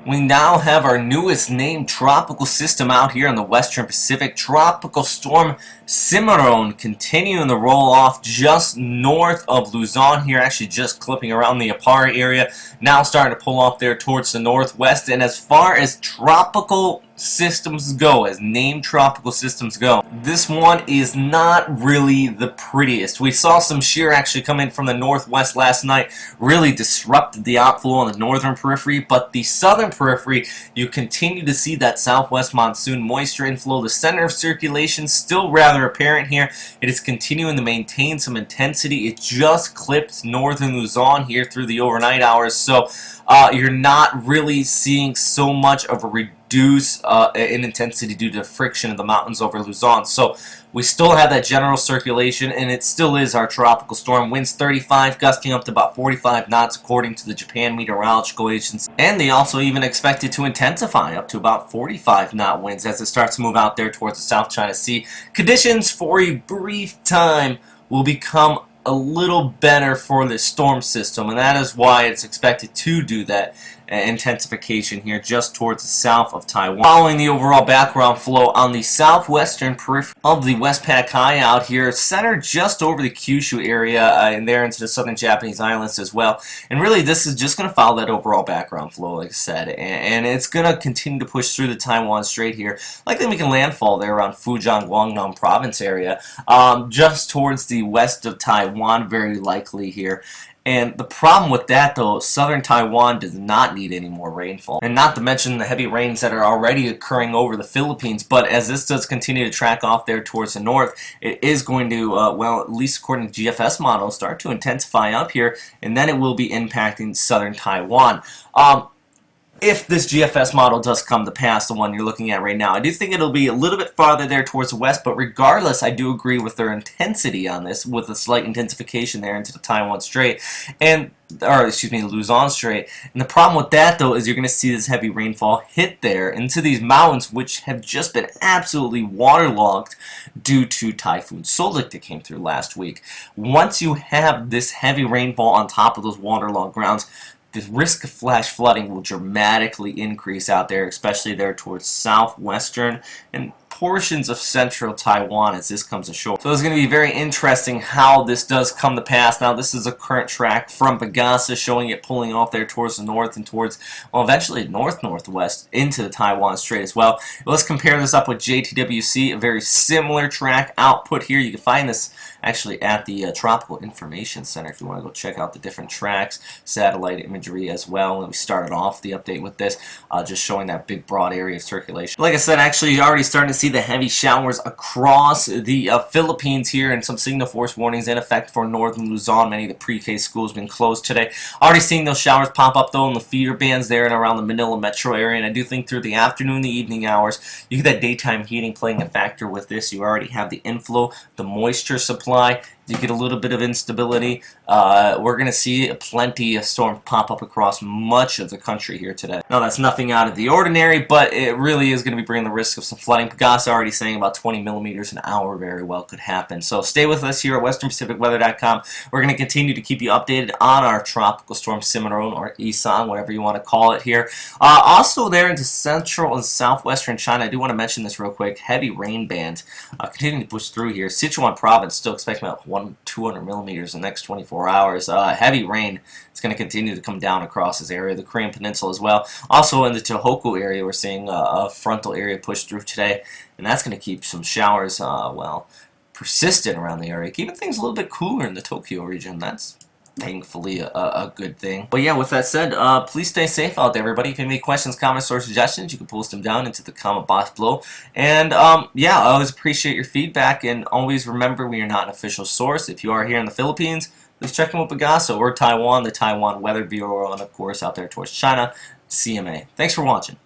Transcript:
We now have our newest named tropical system out here in the Western Pacific. Tropical Storm Cimaron continuing to roll off just north of Luzon here, actually just clipping around the Apari area. Now starting to pull off there towards the northwest. And as far as tropical systems go, as named tropical systems go, this one is not really the prettiest. We saw some shear actually come in from the northwest last night, really disrupted the outflow on the northern periphery, but the southern periphery, you continue to see that southwest monsoon moisture inflow. The center of circulation still rather apparent here. It is continuing to maintain some intensity. It just clipped northern Luzon here through the overnight hours, so you're not really seeing so much of a reduce in intensity due to friction of the mountains over Luzon. So we still have that general circulation, and it still is our tropical storm. Winds 35, gusting up to about 45 knots according to the Japan Meteorological Agency. And they also even expect it to intensify up to about 45 knot winds as it starts to move out there towards the South China Sea. Conditions for a brief time will become a little better for the storm system, and that is why it's expected to do that intensification here just towards the south of Taiwan. Following the overall background flow on the southwestern periphery of the Westpac High out here, centered just over the Kyushu area and there into the southern Japanese islands as well. And really this is just going to follow that overall background flow, like I said, and it's going to continue to push through the Taiwan Strait here, likely making landfall there around Fujian, Guangdong province area, just towards the west of Taiwan, very likely here. And the problem with that, though, southern Taiwan does not need any more rainfall. And not to mention the heavy rains that are already occurring over the Philippines. But as this does continue to track off there towards the north, it is going to, well, at least according to GFS models, start to intensify up here. And then it will be impacting southern Taiwan. If this GFS model does come to pass, the one you're looking at right now, I do think it'll be a little bit farther there towards the west, but regardless, I do agree with their intensity on this, with a slight intensification there into the Taiwan Strait, Luzon Strait. And the problem with that, though, is you're going to see this heavy rainfall hit there into these mountains, which have just been absolutely waterlogged due to Typhoon Soulik that came through last week. Once you have this heavy rainfall on top of those waterlogged grounds, the risk of flash flooding will dramatically increase out there, especially there towards southwestern and portions of central Taiwan as this comes ashore. So it's going to be very interesting how this does come to pass. Now this is a current track from Pagasa showing it pulling off there towards the north and towards, well, eventually north-northwest into the Taiwan Strait as well. Let's compare this up with JTWC, a very similar track output here. You can find this actually at the Tropical Information Center if you want to go check out the different tracks, satellite imagery as well. And we started off the update with this, just showing that big broad area of circulation. Like I said, actually you're already starting to see the heavy showers across the Philippines here, and some signal force warnings in effect for northern Luzon. Many of the pre-K schools have been closed today. Already seeing those showers pop up though in the feeder bands there and around the Manila metro area, and I do think through the afternoon, the evening hours, you get that daytime heating playing a factor with this. You already have the inflow, the moisture supply. You get a little bit of instability. We're going to see plenty of storms pop up across much of the country here today. Now, that's nothing out of the ordinary, but it really is going to be bringing the risk of some flooding. Pagasa already saying about 20 millimeters an hour very well could happen. So stay with us here at westernpacificweather.com. We're going to continue to keep you updated on our Tropical Storm Cimaron, or Isang, whatever you want to call it here. Also there into central and southwestern China, I do want to mention this real quick. Heavy rain band continuing to push through here. Sichuan province still expecting about 200 millimeters in the next 24 hours. Heavy rain is going to continue to come down across this area, the Korean Peninsula as well. Also in the Tohoku area, we're seeing a frontal area push through today, and that's going to keep some showers, well, persistent around the area, keeping things a little bit cooler in the Tokyo region. That's thankfully a good thing. But yeah, with that said, please stay safe out there, everybody. If you have any questions, comments, or suggestions, you can post them down into the comment box below. And yeah, I always appreciate your feedback, and always remember we are not an official source. If you are here in the Philippines, please check in with Pagasa, or Taiwan, the Taiwan Weather Bureau, and of course out there towards China, CMA. Thanks for watching.